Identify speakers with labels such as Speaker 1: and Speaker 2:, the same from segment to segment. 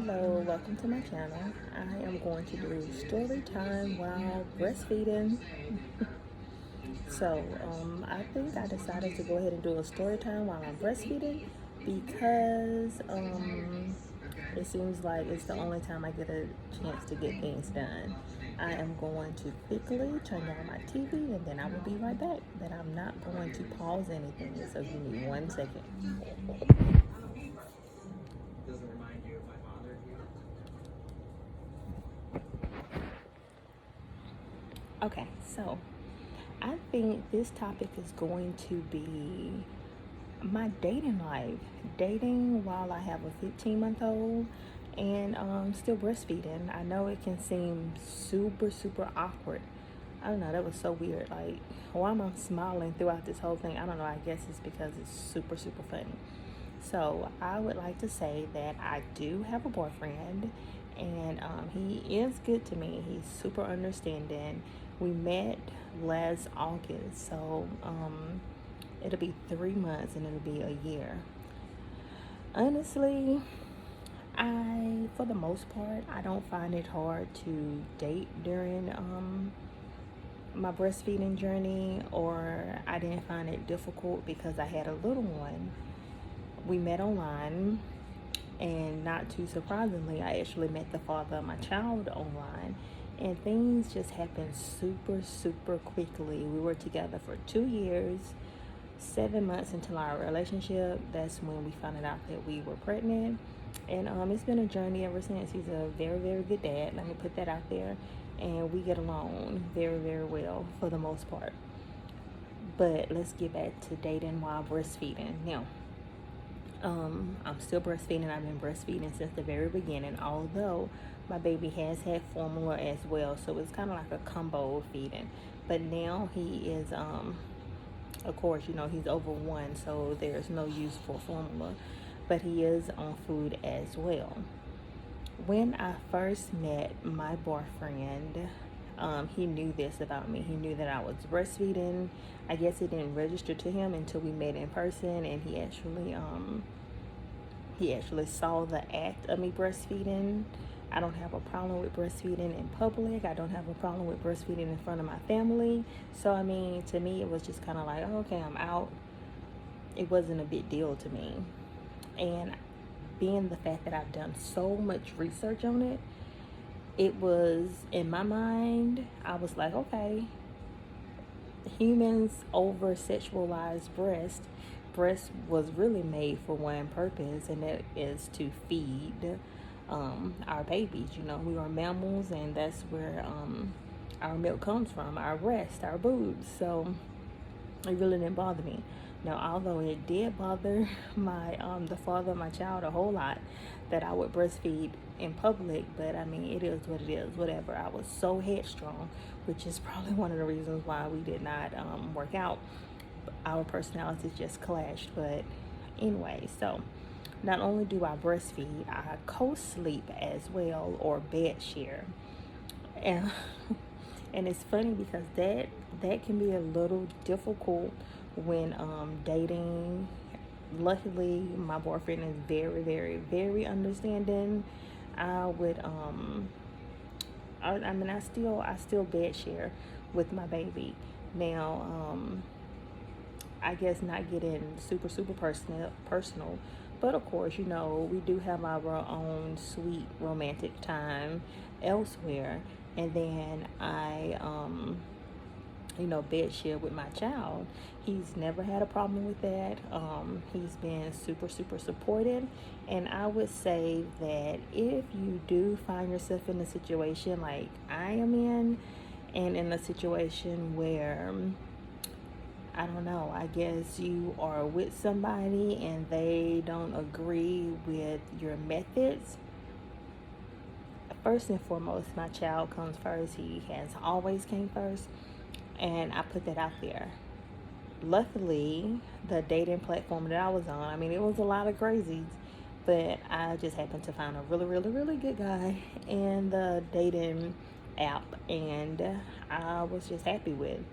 Speaker 1: Hello, welcome to my channel. I am going to do story time while breastfeeding. I think I decided to go ahead and do a story time while I'm breastfeeding because it seems like it's the only time I get a chance to get things done. I am going to quickly turn down my TV and then I will be right back. But I'm not going to pause anything, so give me 1 second. Doesn't remind you of my father here? Okay, so I think this topic is going to be my dating life. Dating while I have a 15-month-old and still breastfeeding. I know it can seem super awkward. I don't know, that was so weird. Like, why am I smiling throughout this whole thing? I don't know, I guess it's because it's super funny. So I would like to say that I do have a boyfriend, and he is good to me. He's super understanding. We met last August, so it'll be 3 months and it'll be a year. Honestly, for the most part, I don't find it hard to date during my breastfeeding journey, or I didn't find it difficult because I had a little one. We met online, and not too surprisingly, I actually met the father of my child online, and things just happened super quickly. We were together for 2 years, 7 months into our relationship. That's when we found out that we were pregnant, and it's been a journey ever since. He's a very good dad, let me put that out there, and we get along very well for the most part. But let's get back to dating while breastfeeding. Now, I'm still breastfeeding. I've been breastfeeding since the very beginning, although my baby has had formula as well, so it's kind of like a combo feeding. But now he is, of course, he's over 1, so there's no use for formula, but he is on food as well. When I first met my boyfriend, he knew this about me. He knew that I was breastfeeding. I guess it didn't register to him until we met in person, and he actually saw the act of me breastfeeding. I don't have a problem with breastfeeding in public. I don't have a problem with breastfeeding in front of my family. So I mean, to me, it was just kind of like, oh, okay, I'm out. It wasn't a big deal to me. And being the fact that I've done so much research on it, it was, in my mind, I was like, okay, humans over sexualize breast was really made for one purpose, and that is to feed our babies. We are mammals, and that's where our milk comes from, our breast, our boobs. So it really didn't bother me. Now, although it did bother my the father of my child a whole lot that I would breastfeed in public, but I mean, it is what it is, whatever. I was so headstrong, which is probably one of the reasons why we did not work out. Our personalities just clashed. But anyway, so not only do I breastfeed, I co-sleep as well, or bed share. And and it's funny because that can be a little difficult when dating. Luckily, my boyfriend is very understanding. I would I still bed share with my baby. Now, I guess not getting super personal, but of course, we do have our own sweet romantic time elsewhere. And then I bed share with my child. He's never had a problem with that. He's been super supportive, and I would say that if you do find yourself in a situation like I am in, and in a situation where, I don't know, I guess you are with somebody and they don't agree with your methods, first and foremost, my child comes first. He has always came first, and I put that out there. Luckily, the dating platform that I was on, I mean, it was a lot of crazies, but I just happened to find a really good guy in the dating app, and I was just happy with.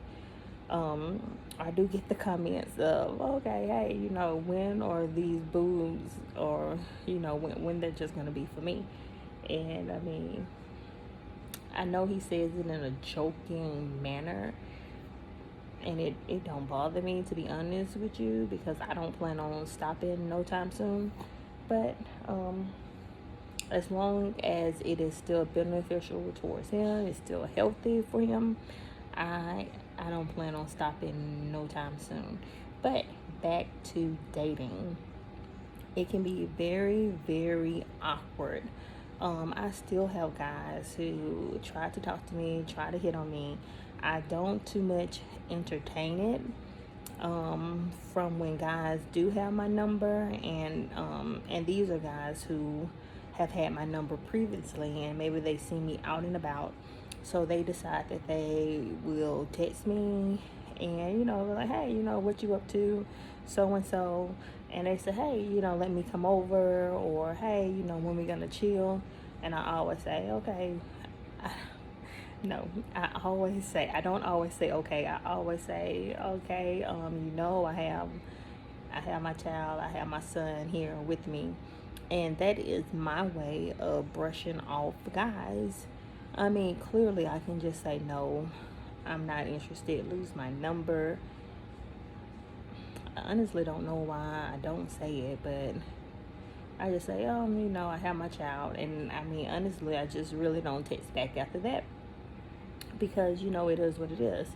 Speaker 1: I do get the comments of, okay, hey, when are these boobs, or when they're just gonna be for me. And I mean, I know he says it in a joking manner, and it don't bother me, to be honest with you, because I don't plan on stopping no time soon. But as long as it is still beneficial towards him, it's still healthy for him, I I don't plan on stopping no time soon. But back to dating. It can be very, very awkward. I still have guys who try to talk to me, try to hit on me. I don't too much entertain it. From when guys do have my number, and these are guys who have had my number previously, and maybe they see me out and about, so they decide that they will text me, and they're like, hey, what you up to, so and so, and they say, hey, let me come over, or hey, when we gonna chill. And I always say, okay. No, I don't always say okay. I always say, okay, I have my child, I have my son here with me. And that is my way of brushing off guys. I mean, clearly I can just say no, I'm not interested, lose my number. I honestly don't know why I don't say it, but I just say, I have my child. And I mean, honestly, I just really don't text back after that, because it is what it is.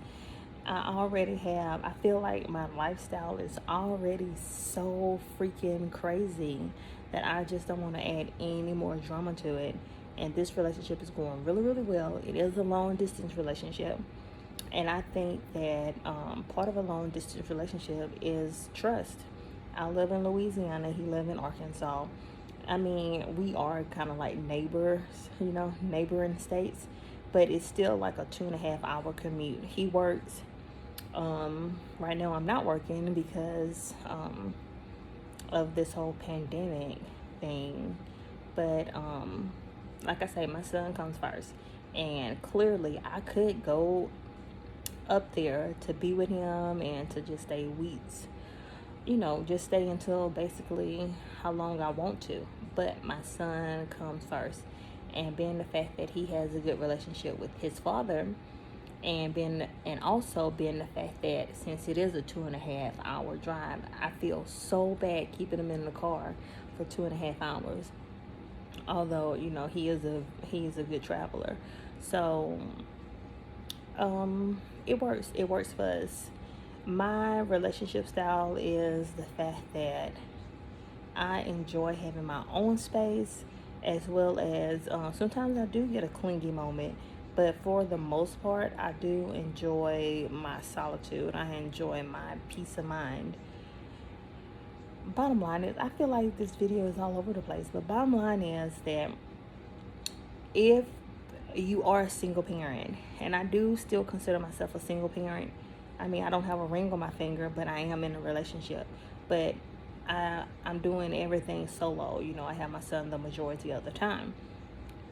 Speaker 1: I feel like my lifestyle is already so freaking crazy that I just don't want to add any more drama to it. And this relationship is going really, really well. It is a long distance relationship. And I think that part of a long distance relationship is trust. I live in Louisiana, he lives in Arkansas. I mean, we are kind of like neighbors, neighboring states, but it's still like a 2.5 hour commute. He works. Right now I'm not working because of this whole pandemic thing. But like I say, my son comes first. And clearly I could go up there to be with him and to just stay weeks. Just stay until basically how long I want to. But my son comes first. And being the fact that he has a good relationship with his father, and also being the fact that since it is a 2.5 hour drive, I feel so bad keeping him in the car for 2.5 hours. Although he is a good traveler, so it works for us. My relationship style is the fact that I enjoy having my own space, as well as sometimes I do get a clingy moment, but for the most part, I do enjoy my solitude. I enjoy my peace of mind. Bottom line is, I feel like this video is all over the place, but bottom line is that if you are a single parent, and I do still consider myself a single parent. I mean, I don't have a ring on my finger, but I am in a relationship. But I'm doing everything solo. I have my son the majority of the time.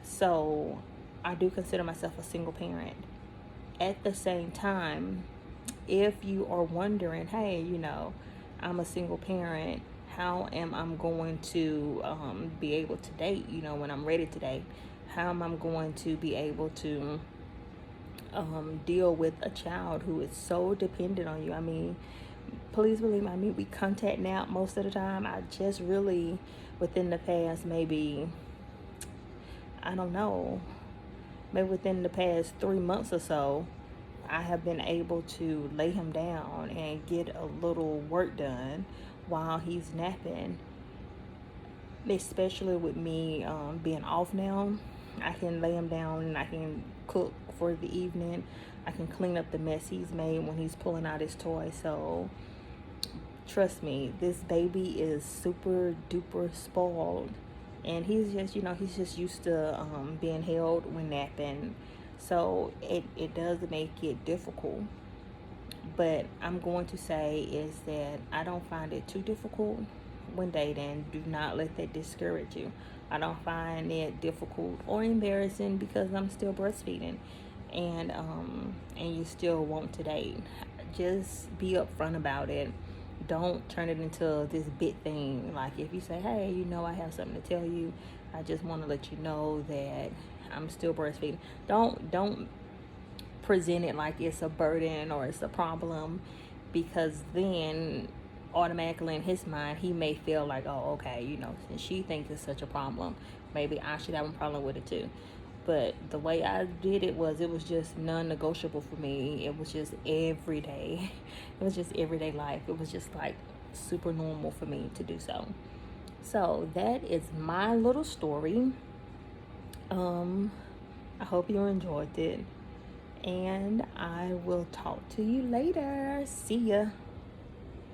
Speaker 1: So I do consider myself a single parent. At the same time, if you are wondering, hey, I'm a single parent, how am I going to be able to date, when I'm ready to date? How am I going to be able to deal with a child who is so dependent on you? I mean, please believe me, I mean, we contact now most of the time. I just really, within the past maybe, I don't know, maybe within the past 3 months or so, I have been able to lay him down and get a little work done while he's napping. Especially with me being off now, I can lay him down and I can cook for the evening. I can clean up the mess he's made when he's pulling out his toy. So trust me, this baby is super duper spoiled, and he's just used to being held when napping. So it does make it difficult. But I'm going to say is that I don't find it too difficult when dating. Do not let that discourage you. I don't find it difficult or embarrassing because I'm still breastfeeding, and you still want to date. just be upfront about it. Don't turn it into this big thing. Like if you say, hey, I have something to tell you, I just want to let you know that I'm still breastfeeding. Don't present it like it's a burden or it's a problem, because then automatically in his mind he may feel like, oh, okay, since she thinks it's such a problem, maybe I should have a problem with it too. But the way I did it was just non-negotiable for me. It was just everyday. It was just everyday life. It was just like super normal for me to do so. So that is my little story. I hope you enjoyed it, and I will talk to you later. See ya.